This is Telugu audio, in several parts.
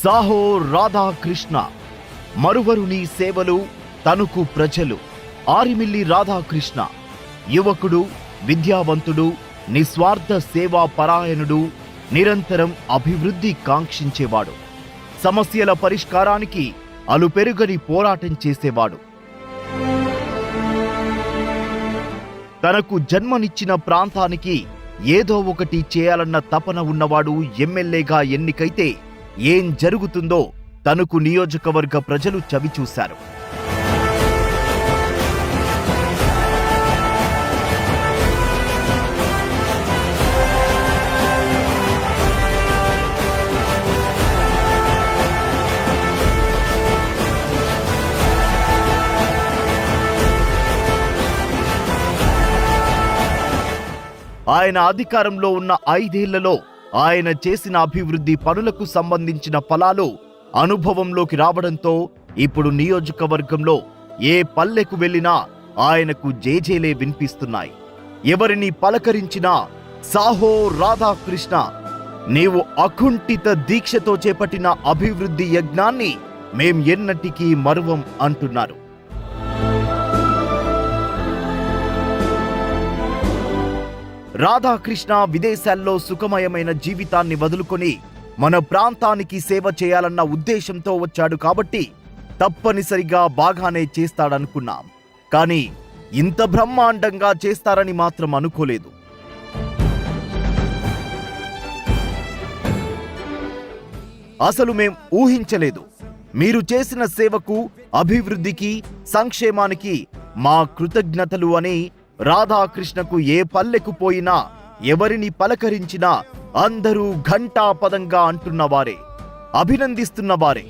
సాహో రాధాకృష్ణ మరువరుని సేవలు తనుకు ప్రజలు. ఆరిమిల్లి రాధాకృష్ణ యువకుడు, విద్యావంతుడు, నిస్వార్థ సేవా పరాయణుడు, నిరంతరం అభివృద్ధి కాంక్షించేవాడు. సమస్యల పరిష్కారానికి అలుపెరుగని పోరాటం చేసేవాడు. తనకు జన్మనిచ్చిన ప్రాంతానికి ఏదో ఒకటి చేయాలన్న తపన ఉన్నవాడు ఎమ్మెల్యేగా ఎన్నికైతే ఏం జరుగుతుందో తణుకు నియోజకవర్గ ప్రజలు చవిచూశారు. ఆయన అధికారంలో ఉన్న 5 ఏళ్లలో ఆయన చేసిన అభివృద్ధి పనులకు సంబంధించిన ఫలాలు అనుభవంలోకి రావడంతో ఇప్పుడు నియోజకవర్గంలో ఏ పల్లెకు వెళ్లినా ఆయనకు జేజేలే వినిపిస్తున్నాయి. ఎవరిని పలకరించినా సాహో రాధాకృష్ణ, నీవు అకుంఠిత దీక్షతో చేపట్టిన అభివృద్ధి యజ్ఞాన్ని మేం ఎన్నటికీ మరువం అంటున్నారు. రాధాకృష్ణ విదేశాల్లో సుఖమయమైన జీవితాన్ని వదులుకొని మన ప్రాంతానికి సేవ చేయాలన్న ఉద్దేశంతో వచ్చాడు కాబట్టి తప్పనిసరిగా బాగానే చేస్తాడనుకున్నాం. కానీ ఇంత బ్రహ్మాండంగా చేస్తారని మాత్రం అనుకోలేదు. అసలు మేం ఊహించలేదు. మీరు చేసిన సేవకు, అభివృద్ధికి, సంక్షేమానికి మా కృతజ్ఞతలు అని రాధాకృష్ణకు ఏ పల్లెకు పోయినా, ఎవరిని పలకరించినా అందరూ ఘంటాపదంగా అంటున్నవారే, అభినందిస్తున్నవారే.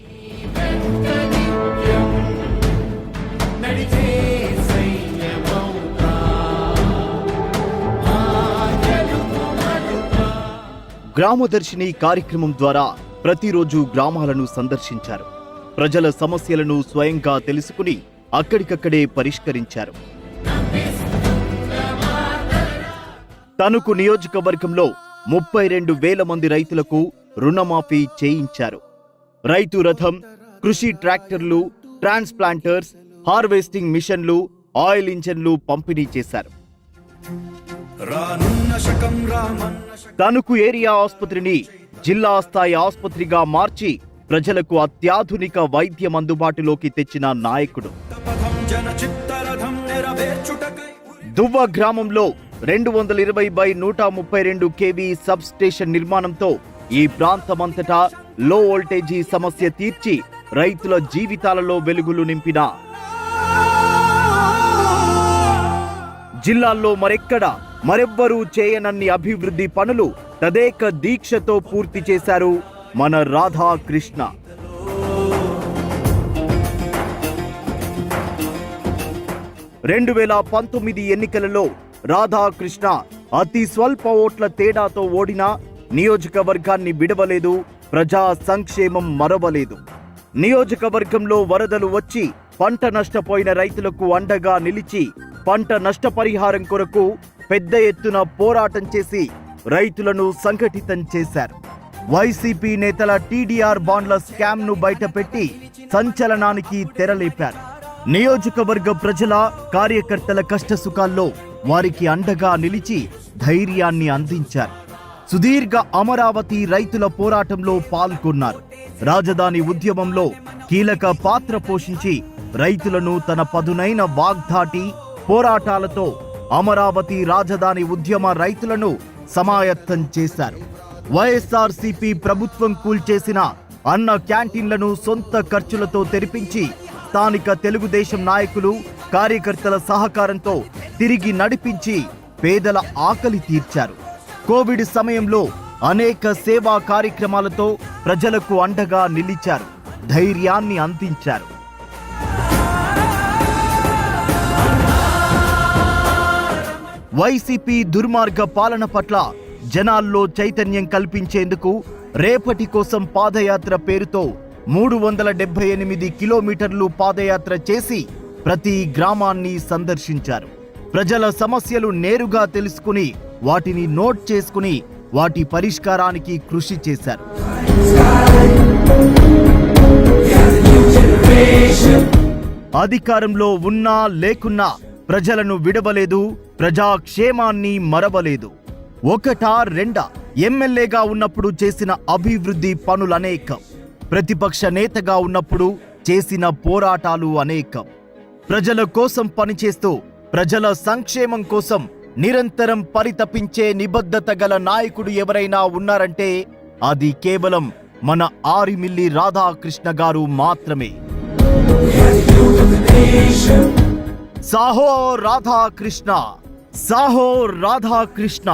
గ్రామదర్శిని కార్యక్రమం ద్వారా ప్రతిరోజు గ్రామాలను సందర్శించారు. ప్రజల సమస్యలను స్వయంగా తెలుసుకుని అక్కడికక్కడే పరిష్కరించారు. తణుకు నియోజకవర్గంలో 32,000 మంది రైతులకు రుణమాఫీ చేయించారు. రైతు రథం, కృషి ట్రాక్టర్లు, ట్రాన్స్ప్లాంటర్స్, హార్వెస్టింగ్ మిషన్లు, ఆయిల్ ఇంజన్లు పంపిణీ చేశారు. తణుకు ఏరియా ఆసుపత్రిని జిల్లా స్థాయి ఆసుపత్రిగా మార్చి ప్రజలకు అత్యాధునిక వైద్యం అందుబాటులోకి తెచ్చిన నాయకుడు. దువ్వ గ్రామంలో 220/132 kV సబ్ స్టేషన్ నిర్మాణంతో ఈ ప్రాంతమంతటా లో వోల్టేజీ సమస్య తీర్చి రైతుల జీవితాలలో వెలుగులు నింపిన జిల్లాల్లో మరెవ్వరూ చేయనన్ని అభివృద్ధి పనులు తదేక దీక్షతో పూర్తి చేశారు మన రాధాకృష్ణ. రెండు 2019 ఎన్నికలలో రాధాకృష్ణ అతి స్వల్ప ఓట్ల తేడాతో ఓడినా నియోజకవర్గాన్ని విడవలేదు, ప్రజా సంక్షేమం మరవలేదు. నియోజకవర్గంలో వరదలు వచ్చి పంట నష్టపోయిన రైతులకు అండగా నిలిచి పంట నష్టపరిహారం కొరకు పెద్ద ఎత్తున పోరాటం చేసి రైతులను సంఘటితం చేశారు. వైసీపీ నేతల టీడీఆర్ బాండ్ల స్కామ్ ను బయటపెట్టి సంచలనానికి తెరలేపారు. నియోజకవర్గ ప్రజల, కార్యకర్తల కష్టసుఖాల్లో వారికి అండగా నిలిచి ధైర్యాన్ని అందించారు. సుదీర్ఘ అమరావతి రైతుల పోరాటంలో పాల్గొన్నారు. రాజధాని ఉద్యమంలో కీలక పాత్ర పోషించి రైతులను తన పదునైన వాగ్దాటి పోరాటాలతో అమరావతి రాజధాని ఉద్యమ రైతులను సమాయత్తం చేశారు. వైఎస్ఆర్సీపీ ప్రభుత్వం కూల్చేసిన అన్న క్యాంటీన్లను సొంత ఖర్చులతో తెరిపించి స్థానిక తెలుగుదేశం నాయకులు, కార్యకర్తల సహకారంతో తిరిగి నడిపించి పేదల ఆకలి తీర్చారు. కోవిడ్ సమయంలో అనేక సేవా కార్యక్రమాలతో ప్రజలకు అండగా నిలిచారు, ధైర్యాన్ని అందించారు. వైసీపీ దుర్మార్గ పాలన పట్ల జనాల్లో చైతన్యం కల్పించేందుకు రేపటి కోసం పాదయాత్ర పేరుతో 378 కిలోమీటర్లు పాదయాత్ర చేసి ప్రతి గ్రామాన్ని సందర్శించారు. ప్రజల సమస్యలు నేరుగా తెలుసుకుని వాటిని నోట్ చేసుకుని వాటి పరిష్కారానికి కృషి చేశారు. అధికారంలో ఉన్నా లేకున్నా ప్రజలను విడవలేదు, ప్రజాక్షేమాన్ని మరవలేదు. ఒకటా రెండా ఎమ్మెల్యేగా ఉన్నప్పుడు చేసిన అభివృద్ధి పనులనేకం, ప్రతిపక్ష నేతగా ఉన్నప్పుడు చేసిన పోరాటాలు అనేకం. ప్రజల కోసం పనిచేస్తూ ప్రజల సంక్షేమం కోసం నిరంతరం పరితపించే నిబద్ధత గల నాయకుడు ఎవరైనా ఉన్నారంటే అది కేవలం మన ఆరిమిల్లి రాధాకృష్ణ గారు మాత్రమే. సాహో రాధాకృష్ణ, సాహో రాధాకృష్ణ.